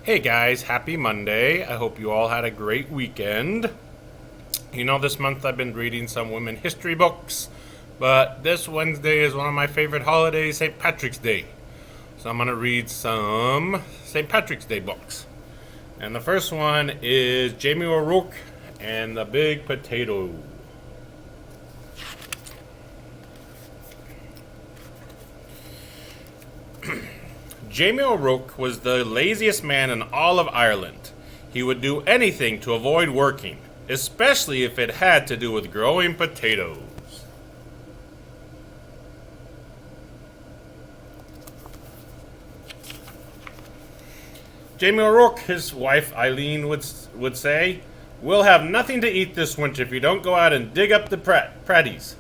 Hey guys, happy Monday. I hope you all had a great weekend. This month I've been reading some women history books, but this Wednesday is one of my favorite holidays, St. Patrick's Day. So I'm going to read some St. Patrick's Day books. And the first one is Jamie O'Rourke and the Big Potato. Jamie O'Rourke was the laziest man in all of Ireland. He would do anything to avoid working, especially if it had to do with growing potatoes. Jamie O'Rourke, his wife Eileen, would say, "We'll have nothing to eat this winter if you don't go out and dig up the pratties."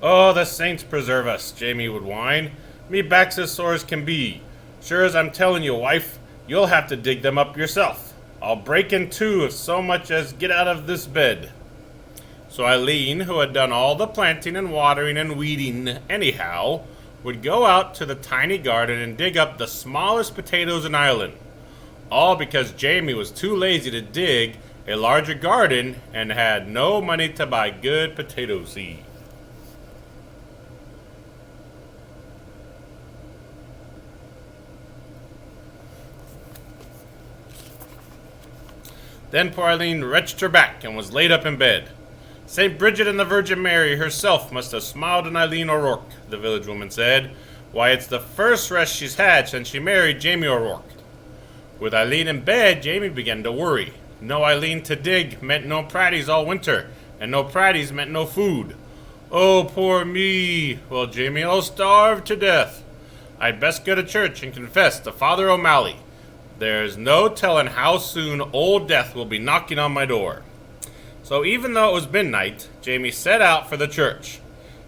"Oh, the saints preserve us," Jamie would whine. "Me back's as sore as can be. Sure as I'm telling you, wife, you'll have to dig them up yourself. I'll break in two if so much as get out of this bed." So Eileen, who had done all the planting and watering and weeding anyhow, would go out to the tiny garden and dig up the smallest potatoes in Ireland. All because Jamie was too lazy to dig a larger garden and had no money to buy good potato seed. Then poor Eileen wrenched her back and was laid up in bed. St. Bridget and the Virgin Mary herself must have smiled on Eileen O'Rourke, the village woman said. Why, it's the first rest she's had since she married Jamie O'Rourke. With Eileen in bed, Jamie began to worry. No Eileen to dig meant no pratties all winter, and no pratties meant no food. "Oh, poor me. Well, Jamie, I'll starve to death. I'd best go to church and confess to Father O'Malley. There's no telling how soon old death will be knocking on my door." So even though it was midnight, Jamie set out for the church.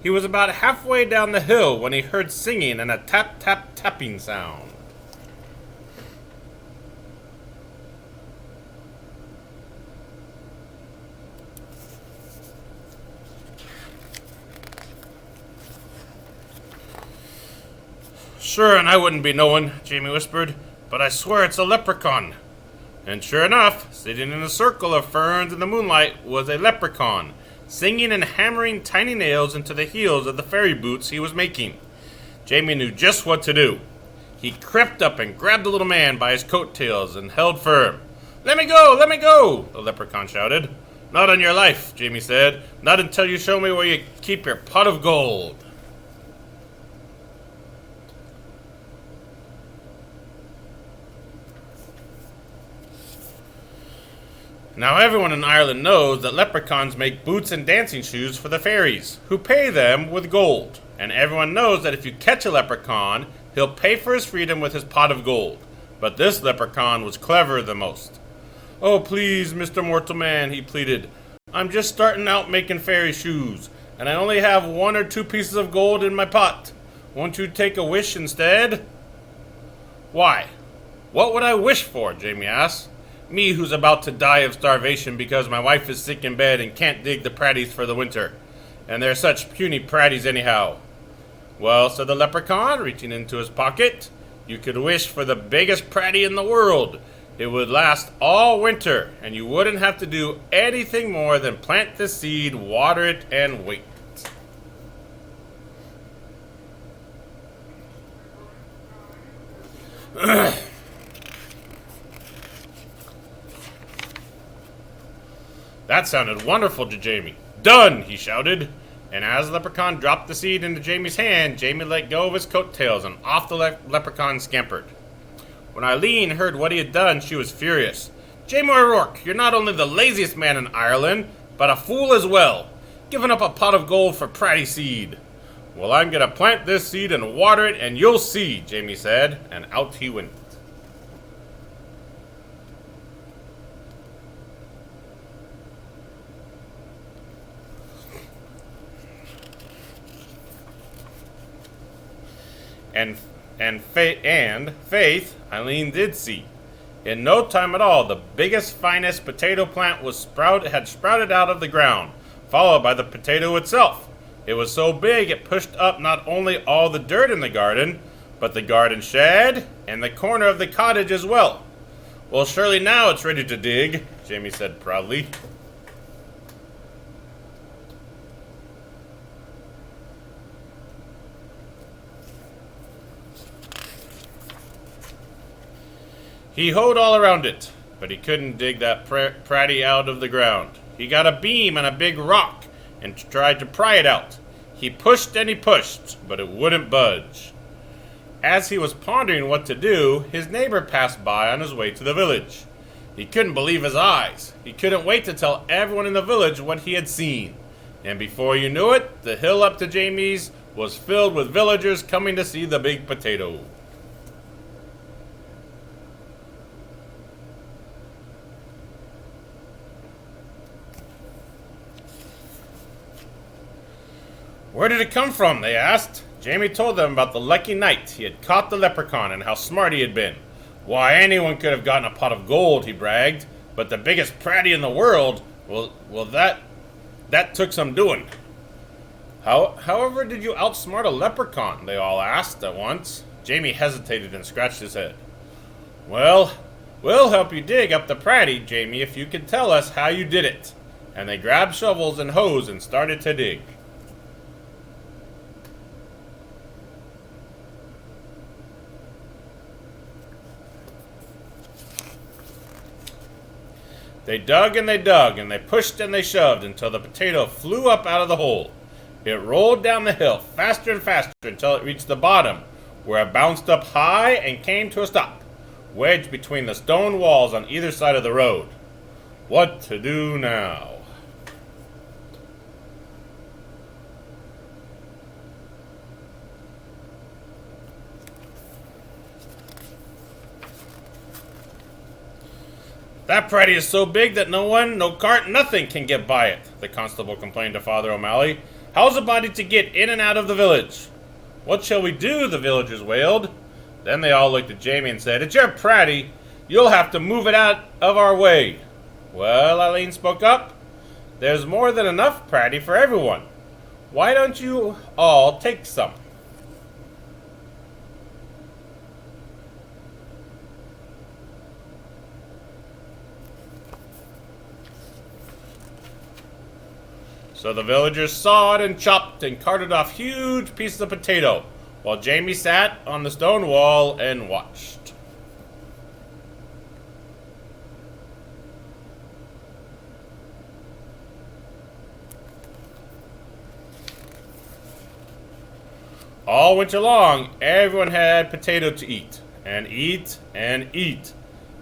He was about halfway down the hill when he heard singing and a tap-tap-tapping sound. "Sure, and I wouldn't be knowing," Jamie whispered, "but I swear it's a leprechaun." And sure enough, sitting in a circle of ferns in the moonlight was a leprechaun, singing and hammering tiny nails into the heels of the fairy boots he was making. Jamie knew just what to do. He crept up and grabbed the little man by his coattails and held firm. "Let me go! Let me go!" the leprechaun shouted. "Not on your life," Jamie said. "Not until you show me where you keep your pot of gold." Now everyone in Ireland knows that leprechauns make boots and dancing shoes for the fairies, who pay them with gold. And everyone knows that if you catch a leprechaun, he'll pay for his freedom with his pot of gold. But this leprechaun was cleverer than most. "Oh, please, Mr. Mortal Man," he pleaded. "I'm just starting out making fairy shoes, and I only have 1 or 2 pieces of gold in my pot. Won't you take a wish instead?" "Why, what would I wish for?" Jamie asked. "Me who's about to die of starvation because my wife is sick in bed and can't dig the pratties for the winter. And they're such puny pratties anyhow." "Well," said the leprechaun, reaching into his pocket, "you could wish for the biggest pratty in the world. It would last all winter, and you wouldn't have to do anything more than plant the seed, water it, and wait." That sounded wonderful to Jamie. "Done!" he shouted. And as the leprechaun dropped the seed into Jamie's hand, Jamie let go of his coattails and off the leprechaun scampered. When Eileen heard what he had done, she was furious. "Jamie O'Rourke, you're not only the laziest man in Ireland, but a fool as well. Giving up a pot of gold for pratty seed." "Well, I'm going to plant this seed and water it, and you'll see," Jamie said, and out he went. And faith, Eileen did see. In no time at all, the biggest, finest potato plant had sprouted out of the ground, followed by the potato itself. It was so big it pushed up not only all the dirt in the garden, but the garden shed and the corner of the cottage as well. Well, surely now it's ready to dig, Jamie said proudly. He hoed all around it, but he couldn't dig that Pratty out of the ground. He got a beam and a big rock and tried to pry it out. He pushed and he pushed, but it wouldn't budge. As he was pondering what to do, his neighbor passed by on his way to the village. He couldn't believe his eyes. He couldn't wait to tell everyone in the village what he had seen. And before you knew it, the hill up to Jamie's was filled with villagers coming to see the big potato. Where did it come from? They asked. Jamie told them about the lucky night he had caught the leprechaun and how smart he had been. Why, anyone could have gotten a pot of gold, he bragged, but the biggest Pratty in the world, well, that took some doing. However did you outsmart a leprechaun? They all asked at once. Jamie hesitated and scratched his head. Well, we'll help you dig up the Pratty, Jamie, if you can tell us how you did it. And they grabbed shovels and hoes and started to dig. They dug and they pushed and they shoved until the potato flew up out of the hole. It rolled down the hill faster and faster until it reached the bottom, where it bounced up high and came to a stop, wedged between the stone walls on either side of the road. What to do now? That Pratty is so big that no one, no cart, nothing can get by it, the constable complained to Father O'Malley. How's a body to get in and out of the village? What shall we do? The villagers wailed. Then they all looked at Jamie and said, It's your Pratty. You'll have to move it out of our way. Well, Eileen spoke up. There's more than enough Pratty for everyone. Why don't you all take some? So the villagers sawed and chopped and carted off huge pieces of potato, while Jamie sat on the stone wall and watched. All winter long, everyone had potato to eat, and eat, and eat,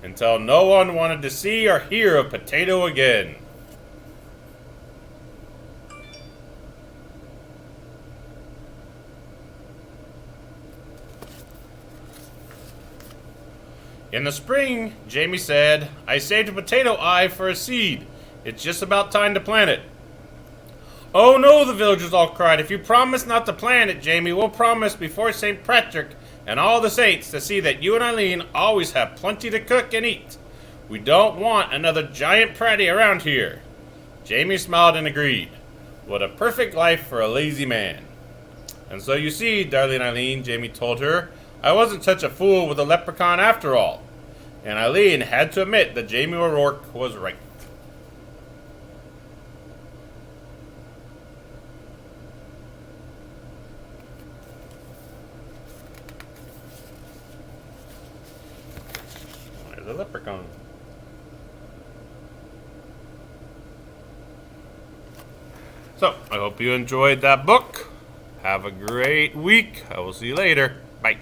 until no one wanted to see or hear of potato again. In the spring, Jamie said, I saved a potato eye for a seed. It's just about time to plant it. Oh no, the villagers all cried. If you promise not to plant it, Jamie, we'll promise before St. Patrick and all the saints to see that you and Eileen always have plenty to cook and eat. We don't want another giant Pratty around here. Jamie smiled and agreed. What a perfect life for a lazy man. And so you see, darling Eileen, Jamie told her, I wasn't such a fool with a leprechaun after all. And Eileen had to admit that Jamie O'Rourke was right. There's a leprechaun. So, I hope you enjoyed that book. Have a great week. I will see you later. Bye.